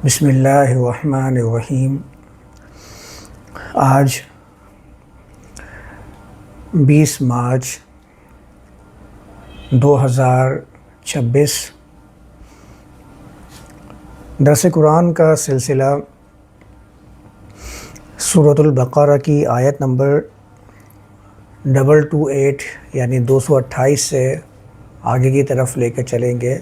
بسم اللہ الرحمن الرحیم۔ آج 20 مارچ 2026 درس قرآن کا سلسلہ سورۃ البقرہ کی آیت نمبر 228 یعنی 228 سے آگے کی طرف لے کر چلیں گے۔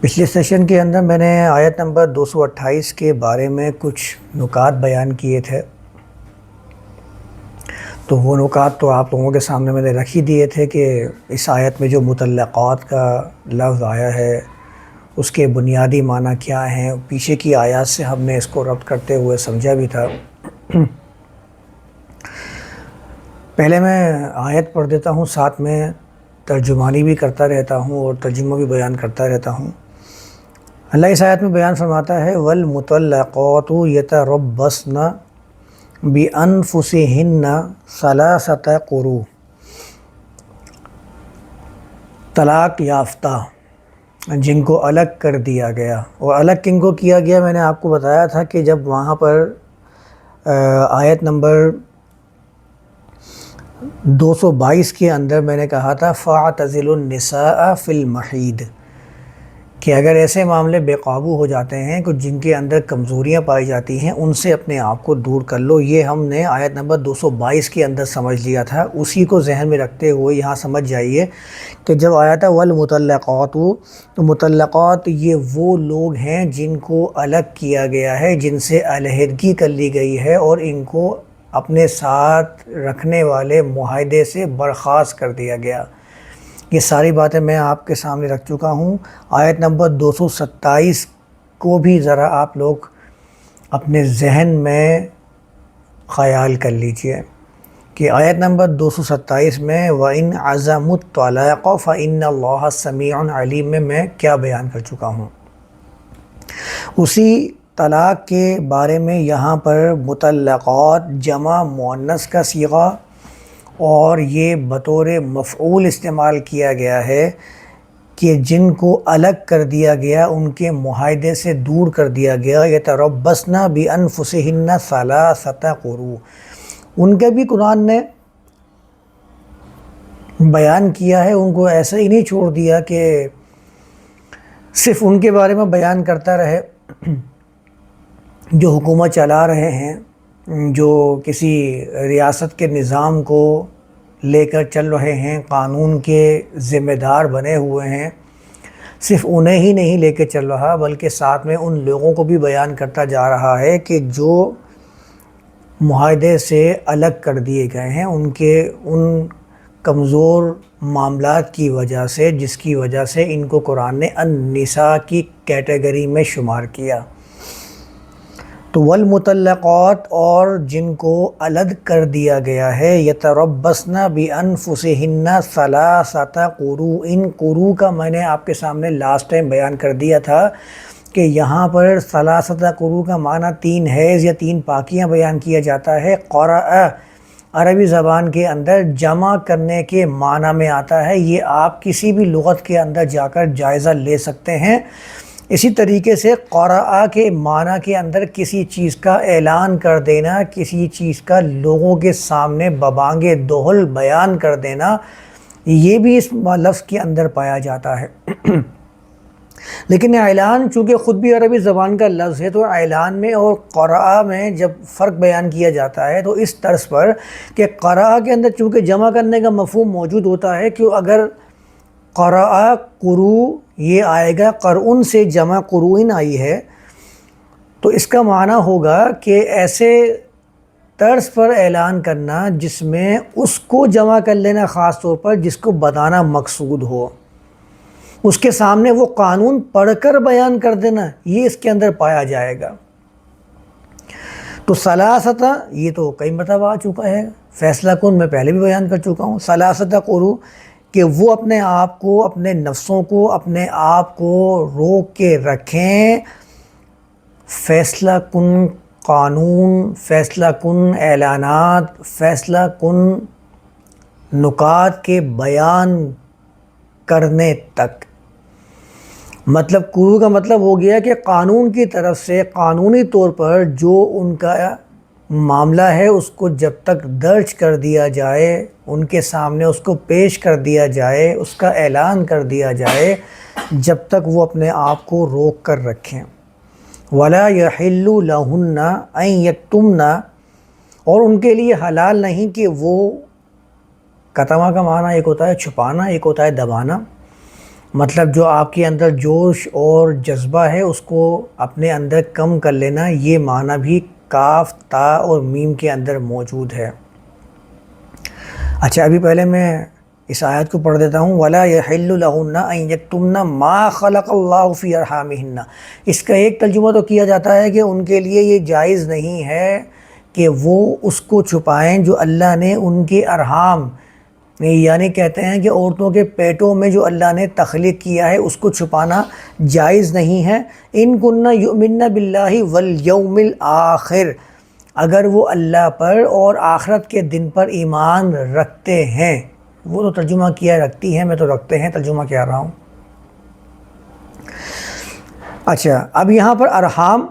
پچھلے سیشن کے اندر میں نے آیت نمبر 228 کے بارے میں کچھ نکات بیان کیے تھے، تو وہ نکات تو آپ لوگوں کے سامنے میں نے رکھ ہی دیے تھے کہ اس آیت میں جو مطلقات کا لفظ آیا ہے اس کے بنیادی معنی کیا ہیں۔ پیچھے کی آیات سے ہم نے اس کو ربط کرتے ہوئے سمجھا بھی تھا۔ پہلے میں آیت پڑھ دیتا ہوں، ساتھ میں ترجمانی بھی کرتا رہتا ہوں اور ترجمہ بھی بیان کرتا رہتا ہوں۔ اللہ اس آیت میں بیان فرماتا ہے وَالْمُطَلَّقَاتُ يَتَرَبَّصْنَ بِأَنفُسِهِنَّ ثَلَاثَةَ قُرُوءٍ۔ طلاق یافتہ جن کو الگ کر دیا گیا، اور الگ کن کو کیا گیا میں نے آپ کو بتایا تھا کہ جب وہاں پر آیت نمبر 222 کے اندر میں نے کہا تھا فَاعْتَزِلُوا النِّسَاءَ فِي الْمَحِيضِ، کہ اگر ایسے معاملے بے قابو ہو جاتے ہیں کہ جن کے اندر کمزوریاں پائی جاتی ہیں ان سے اپنے آپ کو دور کر لو۔ یہ ہم نے آیت نمبر 222 کے اندر سمجھ لیا تھا، اسی کو ذہن میں رکھتے ہوئے یہاں سمجھ جائیے کہ جب آیا تھا والمطلقات، تو مطلقات یہ وہ لوگ ہیں جن کو الگ کیا گیا ہے، جن سے علیحدگی کر لی گئی ہے اور ان کو اپنے ساتھ رکھنے والے معاہدے سے برخاست کر دیا گیا۔ یہ ساری باتیں میں آپ کے سامنے رکھ چکا ہوں۔ آیت نمبر 227 کو بھی ذرا آپ لوگ اپنے ذہن میں خیال کر لیجئے کہ آیت نمبر 227 میں وَإِنْ عَزَمُوا الطَّلَاقَ فَإِنَّ اللَّهَ سَمِيعٌ عَلِيمٌ میں کیا بیان کر چکا ہوں۔ اسی طلاق کے بارے میں یہاں پر مطلقات جمع مؤنث کا صیغہ اور یہ بطور مفعول استعمال کیا گیا ہے کہ جن کو الگ کر دیا گیا، ان کے معاہدے سے دور کر دیا گیا۔ یتربصن بانفسہن ثلاثۃ قروء، ان کا بھی قرآن نے بیان کیا ہے، ان کو ایسے ہی نہیں چھوڑ دیا کہ صرف ان کے بارے میں بیان کرتا رہے جو حکومت چلا رہے ہیں، جو کسی ریاست کے نظام کو لے کر چل رہے ہیں، قانون کے ذمہ دار بنے ہوئے ہیں۔ صرف انہیں ہی نہیں لے کے چل رہا بلکہ ساتھ میں ان لوگوں کو بھی بیان کرتا جا رہا ہے کہ جو معاہدے سے الگ کر دیے گئے ہیں، ان کمزور معاملات کی وجہ سے، جس کی وجہ سے ان کو قرآن نے النساء کی کیٹیگری میں شمار کیا۔ تو والمطلقات اور جن کو الگ کر دیا گیا ہے، یتربصن بانفسہن ثلاثۃ قروء، ان قروء کا میں نے آپ کے سامنے لاسٹ ٹائم بیان کر دیا تھا کہ یہاں پر ثلاثۃ قروء کا معنی 3 حیض یا 3 پاکیاں بیان کیا جاتا ہے۔ قرأ عربی زبان کے اندر جمع کرنے کے معنی میں آتا ہے، یہ آپ کسی بھی لغت کے اندر جا کر جائزہ لے سکتے ہیں۔ اسی طریقے سے قرأ کے معنی کے اندر کسی چیز کا اعلان کر دینا، کسی چیز کا لوگوں کے سامنے ببانگ دہل بیان کر دینا، یہ بھی اس لفظ کے اندر پایا جاتا ہے۔ لیکن اعلان چونکہ خود بھی عربی زبان کا لفظ ہے، تو اعلان میں اور قرأ میں جب فرق بیان کیا جاتا ہے تو اس طرز پر کہ قرأ کے اندر چونکہ جمع کرنے کا مفہوم موجود ہوتا ہے، کہ اگر قرأ قروء یہ آئے گا، قرؤن سے جمع قروئن آئی ہے، تو اس کا معنی ہوگا کہ ایسے طرز پر اعلان کرنا جس میں اس کو جمع کر لینا، خاص طور پر جس کو بتانا مقصود ہو، اس کے سامنے وہ قانون پڑھ کر بیان کر دینا، یہ اس کے اندر پایا جائے گا۔ تو ثلاثۃ یہ تو کئی مرتبہ آ چکا ہے، فیصلہ کن میں پہلے بھی بیان کر چکا ہوں۔ ثلاثۃ قروء کہ وہ اپنے آپ کو، اپنے نفسوں کو، اپنے آپ کو روک کے رکھیں، فیصلہ کن قانون، فیصلہ کن اعلانات، فیصلہ کن نکات کے بیان کرنے تک۔ مطلب قرو کا مطلب ہو گیا کہ قانون کی طرف سے قانونی طور پر جو ان کا معاملہ ہے اس کو جب تک درج کر دیا جائے، ان کے سامنے اس کو پیش کر دیا جائے، اس کا اعلان کر دیا جائے، جب تک وہ اپنے آپ کو روک کر رکھیں۔ وَلَا يَحِلُّ لَهُنَّ أَن يَكْتُمْنَ، اور ان کے لیے حلال نہیں کہ وہ، کتما کا معنی ایک ہوتا ہے چھپانا، ایک ہوتا ہے دبانا، مطلب جو آپ کے اندر جوش اور جذبہ ہے اس کو اپنے اندر کم کر لینا، یہ معنی بھی کاف، تا اور میم کے اندر موجود ہے۔ اچھا ابھی پہلے میں اس آیت کو پڑھ دیتا ہوں۔ وَلَا يَحِلُّ لَهُنَّ أَن يَكْتُمْنَ مَا خَلَقَ اللَّهُ فِي أَرْحَامِهِنَّ، اس کا ایک ترجمہ تو کیا جاتا ہے کہ ان کے لیے یہ جائز نہیں ہے کہ وہ اس کو چھپائیں جو اللہ نے ان کے ارحام، یعنی کہتے ہیں کہ عورتوں کے پیٹوں میں جو اللہ نے تخلیق کیا ہے اس کو چھپانا جائز نہیں ہے۔ ان کنّ یؤمنن باللہ والیوم الآخر، اگر وہ اللہ پر اور آخرت کے دن پر ایمان رکھتے ہیں۔ وہ تو ترجمہ کیا رکھتی ہیں، میں تو رکھتے ہیں ترجمہ کیا رہا ہوں۔ اچھا اب یہاں پر ارحام،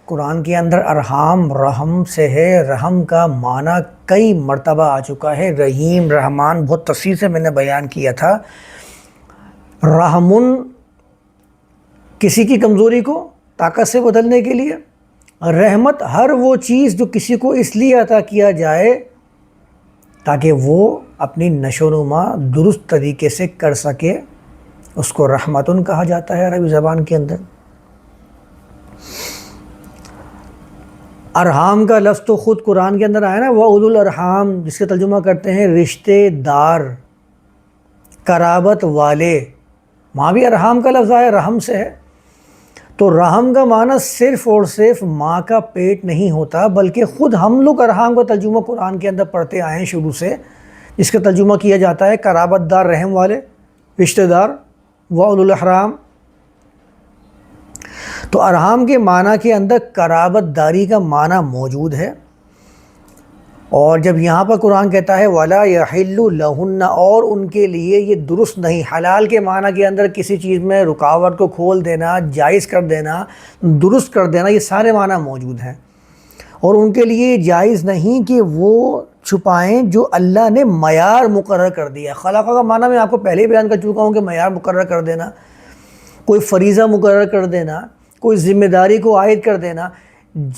قرآن کے اندر ارحام رحم سے ہے، رحم کا معنی کئی مرتبہ آ چکا ہے، رحیم، رحمان، بہت تفصیل سے میں نے بیان کیا تھا۔ رحمن کسی کی کمزوری کو طاقت سے بدلنے کے لیے، رحمت ہر وہ چیز جو کسی کو اس لیے عطا کیا جائے تاکہ وہ اپنی نشو و نما درست طریقے سے کر سکے، اس کو رحمتن کہا جاتا ہے عربی زبان کے اندر۔ ارحام کا لفظ تو خود قرآن کے اندر آیا نا، وَأُولُو الْأَرْحَامِ، جس کا ترجمہ کرتے ہیں رشتے دار، قرابت والے، وہاں بھی ارحام کا لفظ آیا، رحم سے ہے۔ تو رحم کا معنی صرف اور صرف ماں کا پیٹ نہیں ہوتا، بلکہ خود ہم لوگ ارحام کا ترجمہ قرآن کے اندر پڑھتے آئے ہیں شروع سے، جس کا ترجمہ کیا جاتا ہے قرابت دار، رحم والے، رشتہ دار، وَأُولُو الْأَرْحَامِ۔ تو ارحام کے معنی کے اندر قرابت داری کا معنی موجود ہے، اور جب یہاں پر قرآن کہتا ہے وَلَا يَحِلُّ لَهُنَّ، اور ان کے لیے یہ درست نہیں، حلال کے معنی کے اندر کسی چیز میں رکاوٹ کو کھول دینا، جائز کر دینا، درست کر دینا، یہ سارے معنی موجود ہیں، اور ان کے لیے جائز نہیں کہ وہ چھپائیں جو اللہ نے معیار مقرر کر دیا۔ خلقہ کا معنی میں آپ کو پہلے ہی بیان کر چکا ہوں کہ معیار مقرر کر دینا، کوئی فریضہ مقرر کر دینا، کوئی ذمہ داری کو عائد کر دینا۔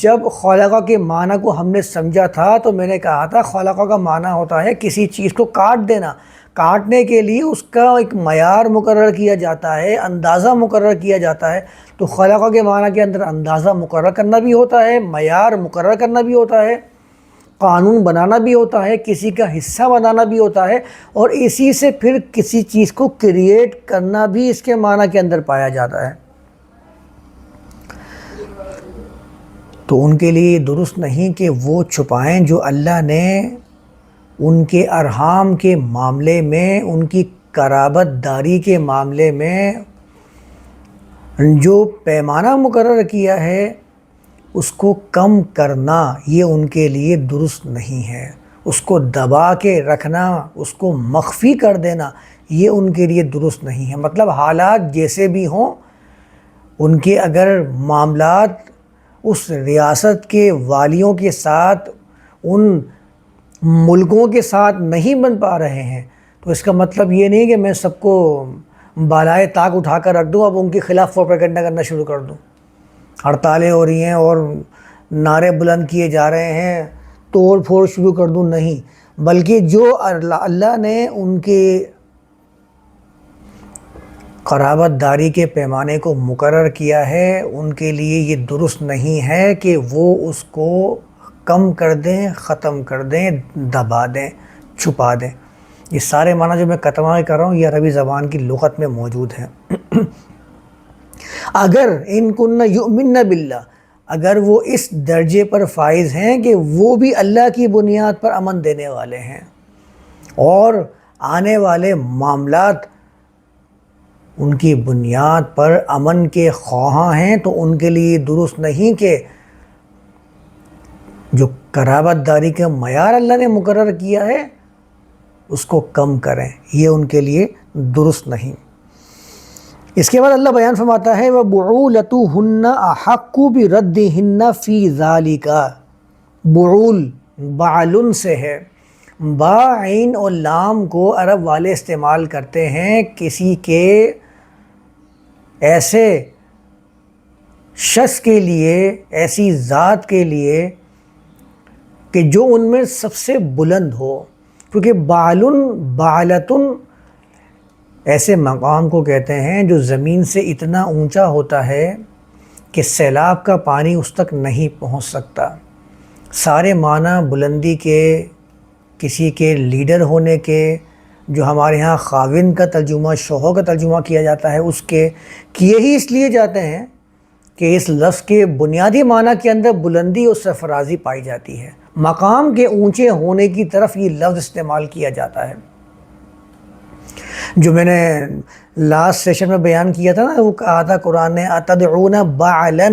جب خلقہ کے معنی کو ہم نے سمجھا تھا تو میں نے کہا تھا خلقہ کا معنی ہوتا ہے کسی چیز کو کاٹ دینا، کاٹنے کے لیے اس کا ایک معیار مقرر کیا جاتا ہے، اندازہ مقرر کیا جاتا ہے۔ تو خلقہ کے معنی کے اندر اندازہ مقرر کرنا بھی ہوتا ہے، معیار مقرر کرنا بھی ہوتا ہے، قانون بنانا بھی ہوتا ہے، کسی کا حصہ بنانا بھی ہوتا ہے، اور اسی سے پھر کسی چیز کو کریٹ کرنا بھی اس کے معنی کے اندر پایا جاتا ہے۔ تو ان کے لیے درست نہیں کہ وہ چھپائیں جو اللہ نے ان کے ارحام کے معاملے میں، ان کی قرابت داری کے معاملے میں جو پیمانہ مقرر کیا ہے اس کو کم کرنا، یہ ان کے لیے درست نہیں ہے۔ اس کو دبا کے رکھنا، اس کو مخفی کر دینا، یہ ان کے لیے درست نہیں ہے۔ مطلب حالات جیسے بھی ہوں، ان کے اگر معاملات اس ریاست کے والیوں کے ساتھ، ان ملکوں کے ساتھ نہیں بن پا رہے ہیں، تو اس کا مطلب یہ نہیں کہ میں سب کو بالائے طاق اٹھا کر رکھ دوں، اب ان کے خلاف پروپیگنڈا کرنا شروع کر دوں، ہڑتالیں ہو رہی ہیں اور نعرے بلند کیے جا رہے ہیں، توڑ پھوڑ شروع کر دوں، نہیں، بلکہ جو اللہ نے ان کے قرابت داری کے پیمانے کو مقرر کیا ہے، ان کے لیے یہ درست نہیں ہے کہ وہ اس کو کم کر دیں، ختم کر دیں، دبا دیں، چھپا دیں۔ یہ سارے معنی جو میں کتما کر رہا ہوں یہ عربی زبان کی لغت میں موجود ہے۔ اگر ان کن یؤمن باللہ، اگر وہ اس درجے پر فائز ہیں کہ وہ بھی اللہ کی بنیاد پر امن دینے والے ہیں اور آنے والے معاملات ان کی بنیاد پر امن کے خواہاں ہیں، تو ان کے لیے درست نہیں کہ جو قرابت داری کا معیار اللہ نے مقرر کیا ہے اس کو کم کریں، یہ ان کے لیے درست نہیں۔ اس کے بعد اللہ بیان فرماتا ہے وَبُعُولَتُهُنَّ أَحَقُّ بِرَدِّهِنَّ فِي ذَلِكَ، بعول بعلن سے ہے، با عین اور لام کو عرب والے استعمال کرتے ہیں کسی کے ایسے شخص کے لیے، ایسی ذات کے لیے کہ جو ان میں سب سے بلند ہو، کیونکہ بعلن بعلتن ایسے مقام کو کہتے ہیں جو زمین سے اتنا اونچا ہوتا ہے کہ سیلاب کا پانی اس تک نہیں پہنچ سکتا۔ سارے معنی بلندی کے، کسی کے لیڈر ہونے کے، جو ہمارے ہاں خاوند کا ترجمہ، شوہر کا ترجمہ کیا جاتا ہے، اس کے کیے ہی اس لیے جاتے ہیں کہ اس لفظ کے بنیادی معنی کے اندر بلندی اور سرفرازی پائی جاتی ہے، مقام کے اونچے ہونے کی طرف یہ لفظ استعمال کیا جاتا ہے۔ جو میں نے لاسٹ سیشن میں بیان کیا تھا نا، وہ کہا تھا قرآن نے اتدعون بعلا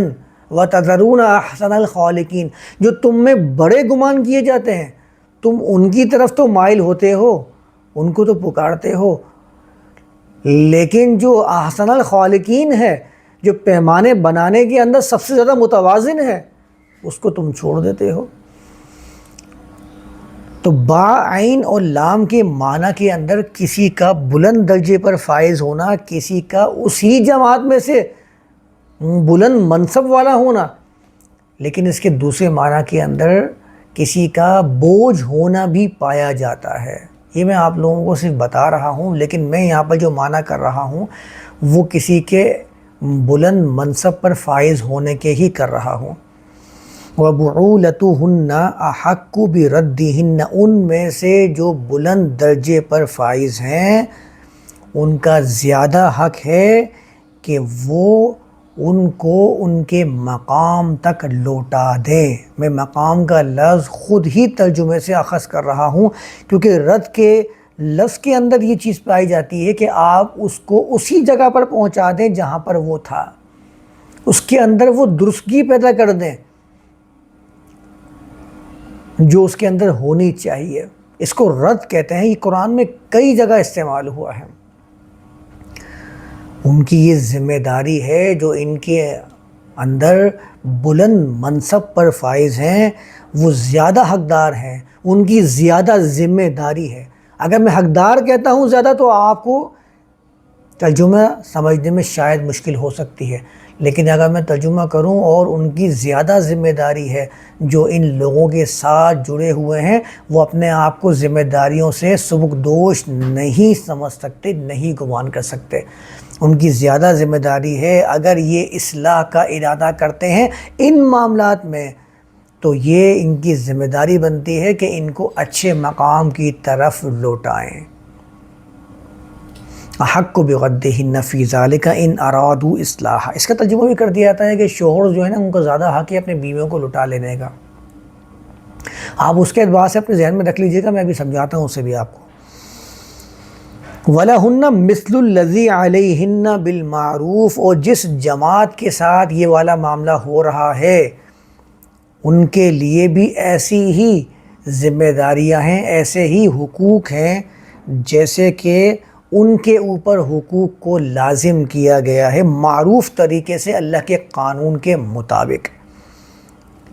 وتذرون احسن الخالقین، جو تم میں بڑے گمان کیے جاتے ہیں تم ان کی طرف تو مائل ہوتے ہو، ان کو تو پکارتے ہو، لیکن جو احسن الخالقین ہے، جو پیمانے بنانے کے اندر سب سے زیادہ متوازن ہے، اس کو تم چھوڑ دیتے ہو۔ تو با عین اور لام کے معنی کے اندر کسی کا بلند درجے پر فائز ہونا، کسی کا اسی جماعت میں سے بلند منصب والا ہونا، لیکن اس کے دوسرے معنی کے اندر کسی کا بوجھ ہونا بھی پایا جاتا ہے۔ یہ میں آپ لوگوں کو صرف بتا رہا ہوں، لیکن میں یہاں پر جو معنی کر رہا ہوں وہ کسی کے بلند منصب پر فائز ہونے کے ہی کر رہا ہوں۔ وَبُعُولَتُهُنَّ أَحَقُّ بِرَدِّهِنَّ، ان میں سے جو بلند درجے پر فائز ہیں ان کا زیادہ حق ہے کہ وہ ان کو ان کے مقام تک لوٹا دے۔ میں مقام کا لفظ خود ہی ترجمے سے اخذ کر رہا ہوں، کیونکہ رد کے لفظ کے اندر یہ چیز پائی جاتی ہے کہ آپ اس کو اسی جگہ پر پہنچا دیں جہاں پر وہ تھا، اس کے اندر وہ درستگی پیدا کر دیں جو اس کے اندر ہونی چاہیے۔ اس کو رد کہتے ہیں، یہ قرآن میں کئی جگہ استعمال ہوا ہے۔ ان کی یہ ذمہ داری ہے، جو ان کے اندر بلند منصب پر فائز ہیں وہ زیادہ حقدار ہیں، ان کی زیادہ ذمہ داری ہے۔ اگر میں حقدار کہتا ہوں زیادہ تو آپ کو ترجمہ سمجھنے میں شاید مشکل ہو سکتی ہے، لیکن اگر میں ترجمہ کروں اور ان کی زیادہ ذمہ داری ہے جو ان لوگوں کے ساتھ جڑے ہوئے ہیں، وہ اپنے آپ کو ذمہ داریوں سے سبکدوش نہیں سمجھ سکتے، نہیں گمان کر سکتے۔ ان کی زیادہ ذمہ داری ہے، اگر یہ اصلاح کا ارادہ کرتے ہیں ان معاملات میں تو یہ ان کی ذمہ داری بنتی ہے کہ ان کو اچھے مقام کی طرف لوٹائیں۔ احق بردہن فی ذالک ان ارادوا اصلاح، اس کا ترجمہ بھی کر دیا جاتا ہے کہ شوہر جو ہے نا، ان کو زیادہ حق ہے اپنے بیویوں کو لٹا لینے کا۔ آپ اس کے اعتبار سے اپنے ذہن میں رکھ لیجئے گا، میں بھی سمجھاتا ہوں اسے بھی آپ کو۔ وَلَهُنَّ مِثْلُ الَّذِي عَلَيْهِنَّ بِالْمَعْرُوفِ، اور جس جماعت کے ساتھ یہ والا معاملہ ہو رہا ہے ان کے لیے بھی ایسی ہی ذمہ داریاں ہیں، ایسے ہی حقوق ہیں جیسے کہ ان کے اوپر حقوق کو لازم کیا گیا ہے معروف طریقے سے اللہ کے قانون کے مطابق۔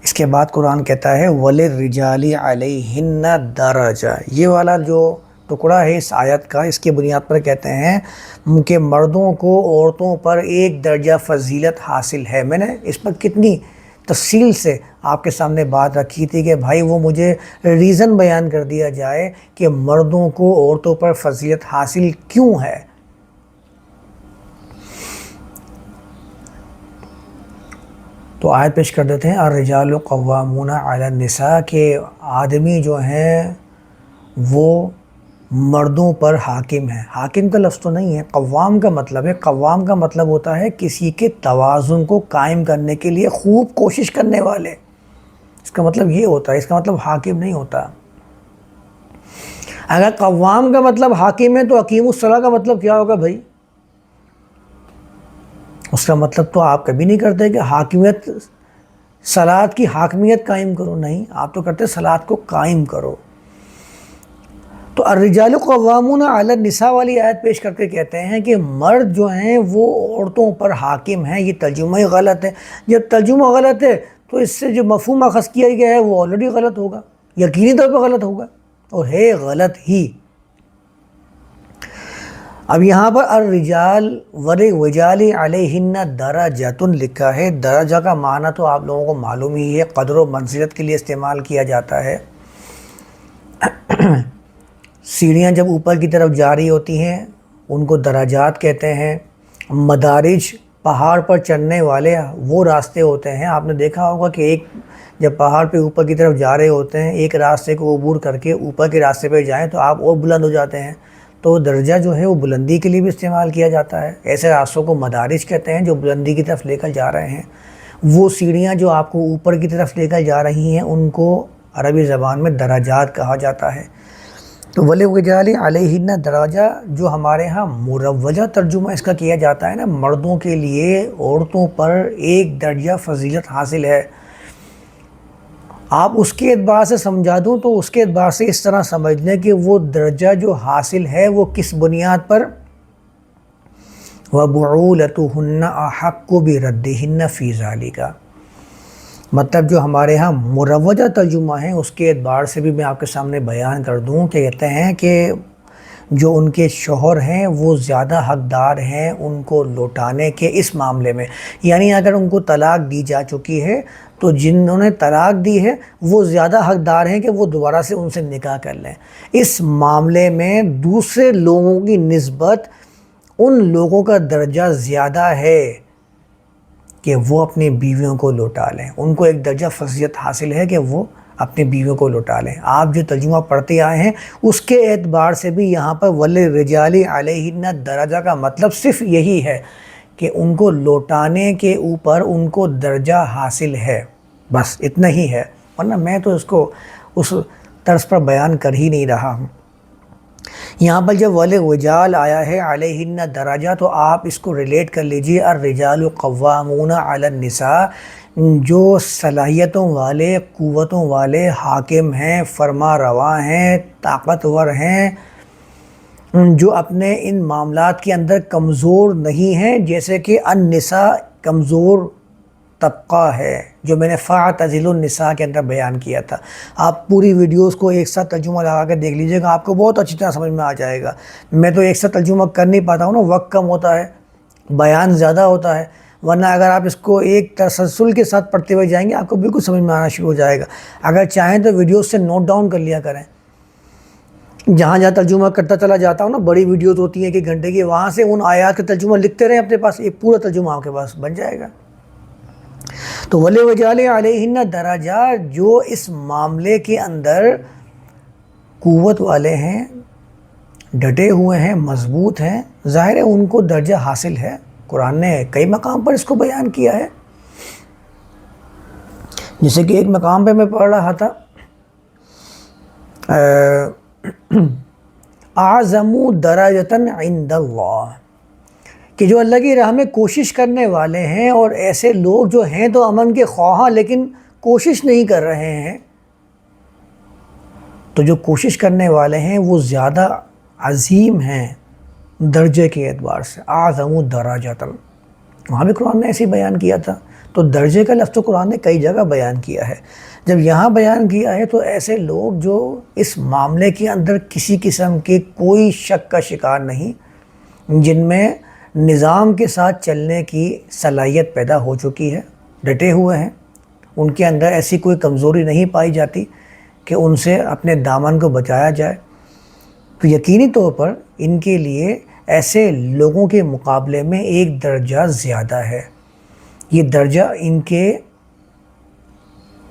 اس کے بعد قرآن کہتا ہے وَلِلرِّجَالِ عَلَيْهِنَّ دَرَجَةٌ، یہ والا جو ٹکڑا ہے اس آیت کا، اس کی بنیاد پر کہتے ہیں کہ مردوں کو عورتوں پر ایک درجہ فضیلت حاصل ہے۔ میں نے اس پر کتنی تفصیل سے آپ کے سامنے بات رکھی تھی کہ بھائی وہ مجھے ریزن بیان کر دیا جائے کہ مردوں کو عورتوں پر فضیلت حاصل کیوں ہے۔ تو آیت پیش کر دیتے ہیں الرجال قوامون علی النساء، کہ آدمی جو ہیں وہ مردوں پر حاکم ہیں۔ حاکم کا لفظ تو نہیں ہے، قوام کا مطلب ہے۔ قوام کا مطلب ہوتا ہے کسی کے توازن کو قائم کرنے کے لیے خوب کوشش کرنے والے، اس کا مطلب یہ ہوتا ہے، اس کا مطلب حاکم نہیں ہوتا۔ اگر قوام کا مطلب حاکم ہے تو اقیم الصلاۃ کا مطلب کیا ہوگا بھائی؟ اس کا مطلب تو آپ کبھی نہیں کرتے کہ حاکمیت، صلاۃ کی حاکمیت قائم کرو، نہیں، آپ تو کرتے صلاۃ کو قائم کرو۔ تو الرجال قوامون علی النساء والی آیت پیش کر کے کہتے ہیں کہ مرد جو ہیں وہ عورتوں پر حاکم ہیں. یہ ترجمہ ہی غلط ہے. جب ترجمہ غلط ہے تو اس سے جو مفہوم اخذ کیا گیا ہے وہ آلریڈی غلط ہوگا، یقینی طور پہ غلط ہوگا، اور ہے غلط ہی. اب یہاں پر الرجال وللرجال علیہن درجۃ لکھا ہے. درجہ کا معنی تو آپ لوگوں کو معلوم ہی ہے، قدر و منزلت کے لیے استعمال کیا جاتا ہے. سیڑھیاں جب اوپر کی طرف جاری ہوتی ہیں ان کو درجات کہتے ہیں. مدارج پہاڑ پر چڑھنے والے وہ راستے ہوتے ہیں. آپ نے دیکھا ہوگا کہ ایک جب پہاڑ پہ اوپر کی طرف جا رہے ہوتے ہیں، ایک راستے کو عبور کر کے اوپر کے راستے پہ جائیں تو آپ اور بلند ہو جاتے ہیں. تو درجہ جو ہے وہ بلندی کے لیے بھی استعمال کیا جاتا ہے. ایسے راستوں کو مدارج کہتے ہیں جو بلندی کی طرف لے کر جا رہے ہیں. وہ سیڑھیاں جو آپ کو اوپر کی طرف لے کر جا رہی ہیں ان کو عربی زبان میں درجات کہا جاتا ہے. تو وللرجال علیہن درجہ جو ہمارے ہاں مروجہ ترجمہ اس کا کیا جاتا ہے نا، مردوں کے لیے عورتوں پر ایک درجہ فضیلت حاصل ہے. آپ اس کے اعتبار سے سمجھا دوں تو اس کے اعتبار سے اس طرح سمجھ لیں کہ وہ درجہ جو حاصل ہے وہ کس بنیاد پر، وَبُعُولَتُهُنَّ أَحَقُّ بِرَدِّهِنَّ فِي ذَلِكَ. مطلب جو ہمارے ہاں مروجہ ترجمہ ہیں اس کے اعتبار سے بھی میں آپ کے سامنے بیان کر دوں کہ کہتے ہیں کہ جو ان کے شوہر ہیں وہ زیادہ حقدار ہیں ان کو لوٹانے کے اس معاملے میں. یعنی اگر ان کو طلاق دی جا چکی ہے تو جنہوں نے طلاق دی ہے وہ زیادہ حقدار ہیں کہ وہ دوبارہ سے ان سے نکاح کر لیں. اس معاملے میں دوسرے لوگوں کی نسبت ان لوگوں کا درجہ زیادہ ہے کہ وہ اپنی بیویوں کو لوٹا لیں. ان کو ایک درجہ فضیلت حاصل ہے کہ وہ اپنی بیویوں کو لوٹا لیں. آپ جو ترجمہ پڑھتے آئے ہیں اس کے اعتبار سے بھی یہاں پر وللرجال علیہن درجہ کا مطلب صرف یہی ہے کہ ان کو لوٹانے کے اوپر ان کو درجہ حاصل ہے، بس اتنا ہی ہے. ورنہ میں تو اس کو اس طرز پر بیان کر ہی نہیں رہا ہوں. یہاں پر جب وللرجال آیا ہے علیہن درجہ تو آپ اس کو ریلیٹ کر لیجئے الرجال قوامون علی النساء، جو صلاحیتوں والے، قوتوں والے حاکم ہیں، فرما رواں ہیں، طاقتور ہیں، جو اپنے ان معاملات کے اندر کمزور نہیں ہیں. جیسے کہ النساء کمزور طبقہ ہے جو میں نے فاعتزلوا النساء کے اندر بیان کیا تھا. آپ پوری ویڈیوز کو ایک ساتھ ترجمہ لگا کے دیکھ لیجئے گا، آپ کو بہت اچھی طرح سمجھ میں آ جائے گا. میں تو ایک ساتھ ترجمہ کر نہیں پاتا ہوں نا، وقت کم ہوتا ہے، بیان زیادہ ہوتا ہے. ورنہ اگر آپ اس کو ایک تسلسل کے ساتھ پڑھتے ہوئے جائیں گے آپ کو بالکل سمجھ میں آنا شروع ہو جائے گا. اگر چاہیں تو ویڈیوز سے نوٹ ڈاؤن کر لیا کریں. جہاں جہاں ترجمہ کرتا چلا جاتا ہوں نا، بڑی ویڈیوز ہوتی ہیں کہ گھنٹے کی، وہاں سے ان آیات کا ترجمہ لکھتے رہیں اپنے پاس، ایک پورا ترجمہ آپ کے پاس بن جائے گا. تو وللرجال علیہن درجہ جو اس معاملے کے اندر قوت والے ہیں، ڈٹے ہوئے ہیں، مضبوط ہیں، ظاہر ہے ان کو درجہ حاصل ہے. قرآن نے کئی مقام پر اس کو بیان کیا ہے. جیسے کہ ایک مقام پہ میں پڑھ رہا تھا اعظم درجۃ عند اللہ، کہ جو اللہ کی راہ میں کوشش کرنے والے ہیں، اور ایسے لوگ جو ہیں تو امن کے خواہاں لیکن کوشش نہیں کر رہے ہیں، تو جو کوشش کرنے والے ہیں وہ زیادہ عظیم ہیں درجے کے اعتبار سے. اعظم درجۃ، وہاں بھی قرآن نے ایسے بیان کیا تھا. تو درجے کا لفظ تو قرآن نے کئی جگہ بیان کیا ہے. جب یہاں بیان کیا ہے تو ایسے لوگ جو اس معاملے کے اندر کسی قسم کے کوئی شک کا شکار نہیں، جن میں نظام کے ساتھ چلنے کی صلاحیت پیدا ہو چکی ہے، ڈٹے ہوئے ہیں، ان کے اندر ایسی کوئی کمزوری نہیں پائی جاتی کہ ان سے اپنے دامن کو بچایا جائے، تو یقینی طور پر ان کے لیے ایسے لوگوں کے مقابلے میں ایک درجہ زیادہ ہے. یہ درجہ ان کے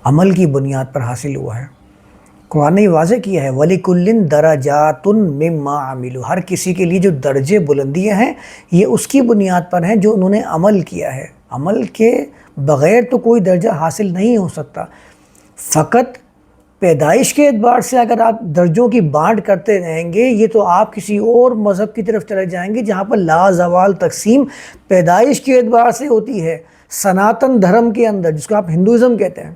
عمل کی بنیاد پر حاصل ہوا ہے. قرآن نے یہ واضح کیا ہے وَلِكُلٍّ دَرَجَاتٌ مِّمَّا عَمِلُوا، ہر کسی کے لیے جو درجے بلندیاں ہیں یہ اس کی بنیاد پر ہیں جو انہوں نے عمل کیا ہے. عمل کے بغیر تو کوئی درجہ حاصل نہیں ہو سکتا. فقط پیدائش کے اعتبار سے اگر آپ درجوں کی بانٹ کرتے رہیں گے، یہ تو آپ کسی اور مذہب کی طرف چلے جائیں گے جہاں پر لا زوال تقسیم پیدائش کے اعتبار سے ہوتی ہے. سناتن دھرم کے اندر، جس کو آپ ہندوازم کہتے ہیں،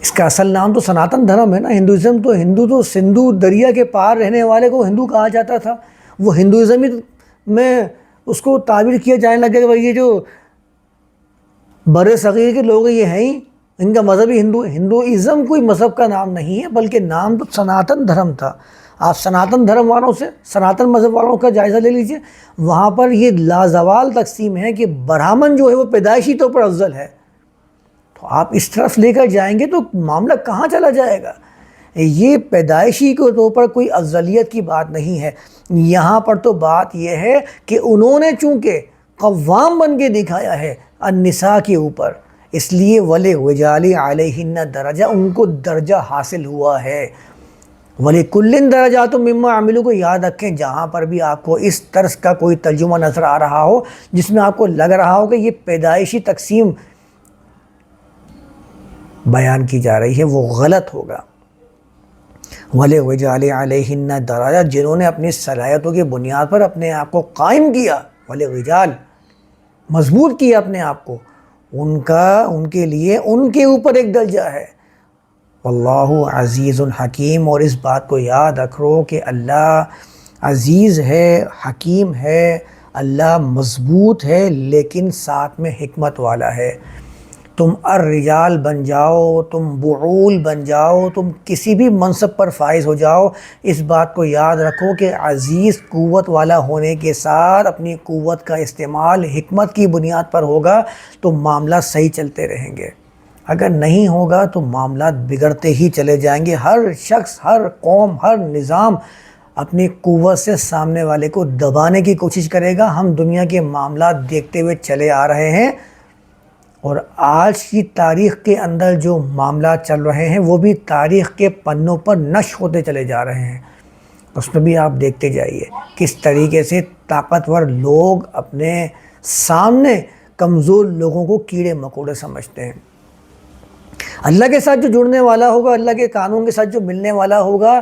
اس کا اصل نام تو سناتن دھرم ہے نا، ہندوازم تو ہندو تو سندھو دریا کے پار رہنے والے کو ہندو کہا جاتا تھا، وہ ہندوازم میں اس کو تعبیر کیا جانے لگا کہ بھائی یہ جو بر صغیر کے لوگ ہیں یہ ہیں ہی، ان کا مذہب ہی ہندو ہے۔ ہندوازم کوئی مذہب کا نام نہیں ہے، بلکہ نام تو سناتن دھرم تھا۔ آپ سناتن دھرم والوں سے، سناتن مذہب والوں کا جائزہ لے لیجئے، وہاں پر یہ لازوال تقسیم ہے کہ برہمن جو ہے وہ پیدائشی طور پر افضل ہے۔ تو آپ اس طرف لے کر جائیں گے تو معاملہ کہاں چلا جائے گا؟ یہ پیدائشی کے طور پر کوئی افضلیت کی بات نہیں ہے، یہاں پر تو بات یہ ہے کہ انہوں نے چونکہ قوام بن کے دکھایا ہے النساء کے اوپر، اس لیے وَلِلرِّجَالِ عَلَيْهِنَّ درجہ، ان کو درجہ حاصل ہوا ہے۔ وَلِكُلٍّ دَرَجَاتٌ مِّمَّا عَمِلُوا کو یاد رکھیں، جہاں پر بھی آپ کو اس طرز کا کوئی ترجمہ نظر آ رہا ہو جس میں آپ کو لگ رہا ہو کہ یہ پیدائشی تقسیم بیان کی جا رہی ہے، وہ غلط ہوگا۔ وَلِلرِّجَالِ عَلَيْهِنَّ درجہ، جنہوں نے اپنی صلاحیتوں کی بنیاد پر اپنے آپ کو قائم کیا، وَلِلرِّجَال مضبوط کیا اپنے آپ کو، ان کے لیے ان کے اوپر ایک درجہ ہے۔ واللہ عزیز حکیم، اور اس بات کو یاد رکھو کہ اللہ عزیز ہے، حکیم ہے، اللہ مضبوط ہے لیکن ساتھ میں حکمت والا ہے۔ تم الرجال بن جاؤ، تم بعول بن جاؤ، تم کسی بھی منصب پر فائز ہو جاؤ، اس بات کو یاد رکھو کہ عزیز قوت والا ہونے کے ساتھ اپنی قوت کا استعمال حکمت کی بنیاد پر ہوگا تو معاملات صحیح چلتے رہیں گے، اگر نہیں ہوگا تو معاملات بگڑتے ہی چلے جائیں گے۔ ہر شخص، ہر قوم، ہر نظام اپنی قوت سے سامنے والے کو دبانے کی کوشش کرے گا۔ ہم دنیا کے معاملات دیکھتے ہوئے چلے آ رہے ہیں، اور آج کی تاریخ کے اندر جو معاملات چل رہے ہیں وہ بھی تاریخ کے پنوں پر نشر ہوتے چلے جا رہے ہیں۔ اس میں بھی آپ دیکھتے جائیے کس طریقے سے طاقتور لوگ اپنے سامنے کمزور لوگوں کو کیڑے مکوڑے سمجھتے ہیں۔ اللہ کے ساتھ جو جڑنے والا ہوگا، اللہ کے قانون کے ساتھ جو ملنے والا ہوگا،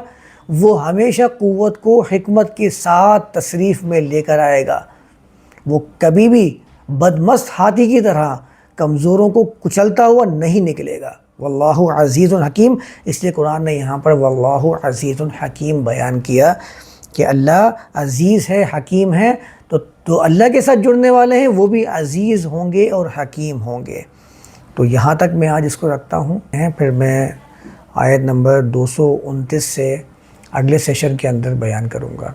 وہ ہمیشہ قوت کو حکمت کے ساتھ تصریف میں لے کر آئے گا۔ وہ کبھی بھی بدمست ہاتھی کی طرح کمزوروں کو کچلتا ہوا نہیں نکلے گا۔ واللہ عزیز حکیم، اس لیے قرآن نے یہاں پر واللہ عزیز حکیم بیان کیا کہ اللہ عزیز ہے، حکیم ہے، تو اللہ کے ساتھ جڑنے والے ہیں وہ بھی عزیز ہوں گے اور حکیم ہوں گے۔ تو یہاں تک میں آج اس کو رکھتا ہوں، پھر میں آیت نمبر 229 سے اگلے سیشن کے اندر بیان کروں گا۔